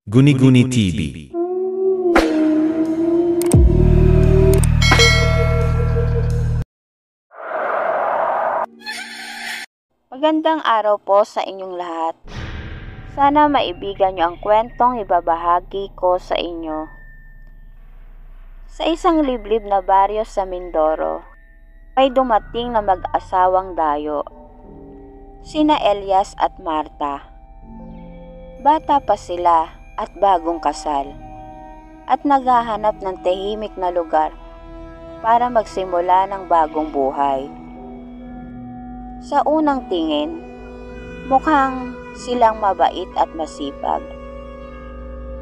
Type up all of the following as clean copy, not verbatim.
Guni-Guni TV. Magandang araw po sa inyong lahat. Sana maibigan niyo ang kwentong ibabahagi ko sa inyo. Sa isang liblib na baryo sa Mindoro, may dumating na mag-asawang dayo, sina Elias at Marta. Bata pa sila at bagong kasal, at naghahanap ng tahimik na lugar para magsimula ng bagong buhay. Sa unang tingin, mukhang silang mabait at masipag.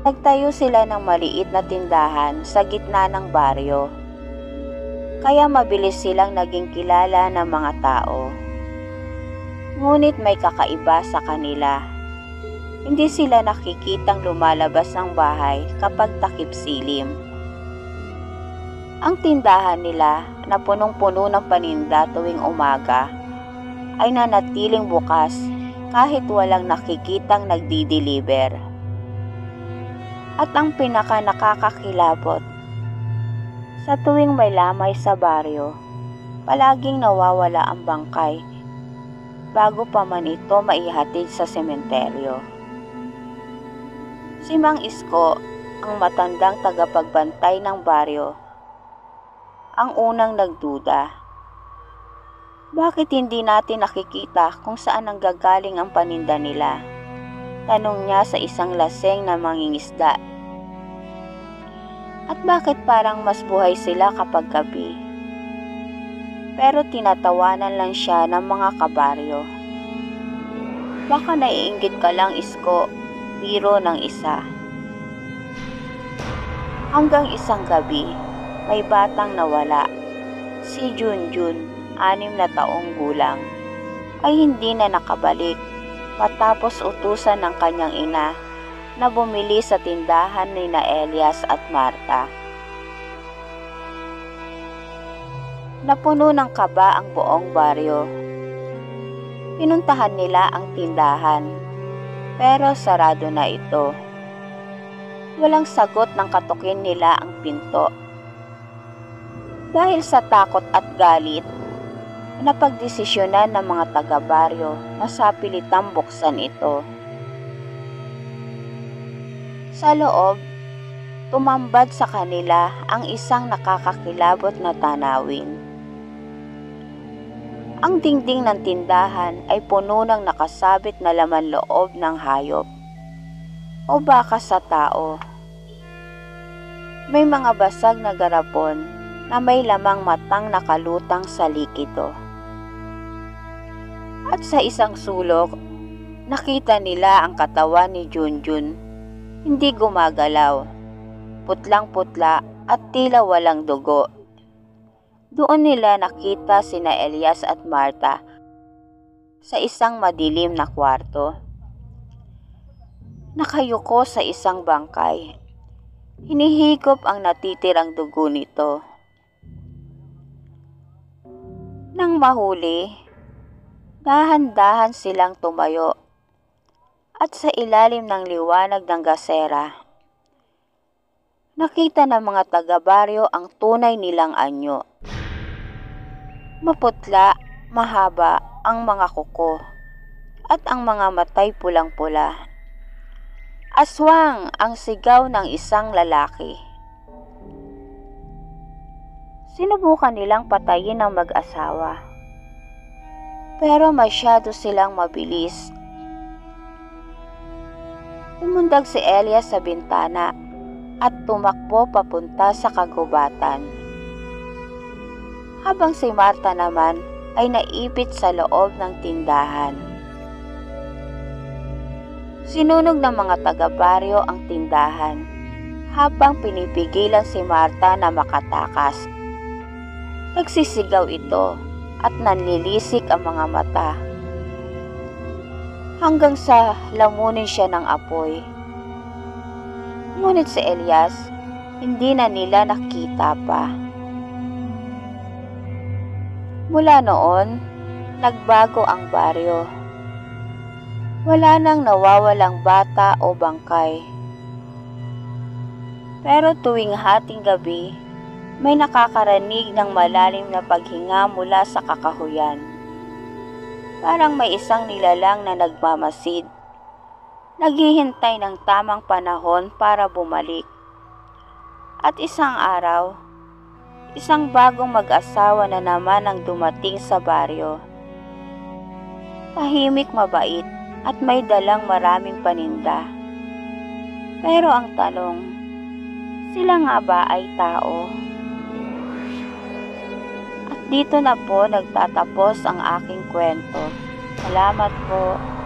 Nagtayo sila ng maliit na tindahan sa gitna ng baryo, kaya mabilis silang naging kilala ng mga tao. Ngunit may kakaiba sa kanila. Hindi sila nakikitang lumalabas ng bahay kapag takip silim. Ang tindahan nila na punong-puno ng paninda tuwing umaga ay nanatiling bukas kahit walang nakikitang nagdi-deliver. At ang pinaka nakakakilabot, sa tuwing may lamay sa baryo, palaging nawawala ang bangkay bago pa man ito maihatid sa sementeryo. Si Mang Isko, ang matandang tagapagbantay ng baryo, ang unang nagduda. Bakit hindi natin nakikita kung saan nanggagaling ang paninda nila? Tanong niya sa isang laseng na mangingisda. At bakit parang mas buhay sila kapag gabi? Pero tinatawanan lang siya ng mga kabaryo. Baka naiinggit ka lang, Isko, biro ng isa. Hanggang isang gabi, may batang nawala. Si Junjun, 6 na taong gulang, ay hindi na nakabalik matapos utusan ng kanyang ina na bumili sa tindahan ni na Elias at Marta. Napuno ng kaba ang buong baryo. Pinuntahan nila ang tindahan, pero sarado na ito. Walang sagot ng katukin nila ang pinto. Dahil sa takot at galit, napagdesisyonan ng mga taga-baryo na sapilitang buksan ito. Sa loob, tumambad sa kanila ang isang nakakakilabot na tanawin. Ang dingding ng tindahan ay puno ng nakasabit na laman loob ng hayop o baka sa tao. May mga basag na garapon na may lamang matang nakalutang sa likido. At sa isang sulok, nakita nila ang katawan ni Junjun. Hindi gumagalaw, putlang-putla at tila walang dugo. Doon nila nakita sina Elias at Marta sa isang madilim na kwarto. Nakayuko sa isang bangkay. Hinihigop ang natitirang dugo nito. Nang mahuli, dahan-dahan silang tumayo at sa ilalim ng liwanag ng gasera, nakita ng mga taga-baryo ang tunay nilang anyo. Maputla, mahaba ang mga kuko at ang mga matay pulang-pula. Aswang ang sigaw ng isang lalaki. Sinubukan nilang patayin ang mag-asawa, pero masyado silang mabilis. Tumundag si Elias sa bintana at tumakbo papunta sa kagubatan. Habang si Marta naman ay naipit sa loob ng tindahan. Sinunog ng mga taga-baryo ang tindahan habang pinipigilan si Marta na makatakas. Nagsisigaw ito at nanlilisik ang mga mata hanggang sa lamunin siya ng apoy. Ngunit si Elias, hindi na nila nakita pa. Mula noon, nagbago ang baryo. Wala nang nawawalang bata o bangkay. Pero tuwing hating gabi, may nakakaranig ng malalim na paghinga mula sa kakahuyan. Parang may isang nilalang na nagmamasid, naghihintay ng tamang panahon para bumalik. At isang araw, isang bagong mag-asawa na naman ang dumating sa baryo. Tahimik, mabait at may dalang maraming paninda. Pero ang tanong, sila nga ba ay tao? At dito na po nagtatapos ang aking kwento. Salamat po.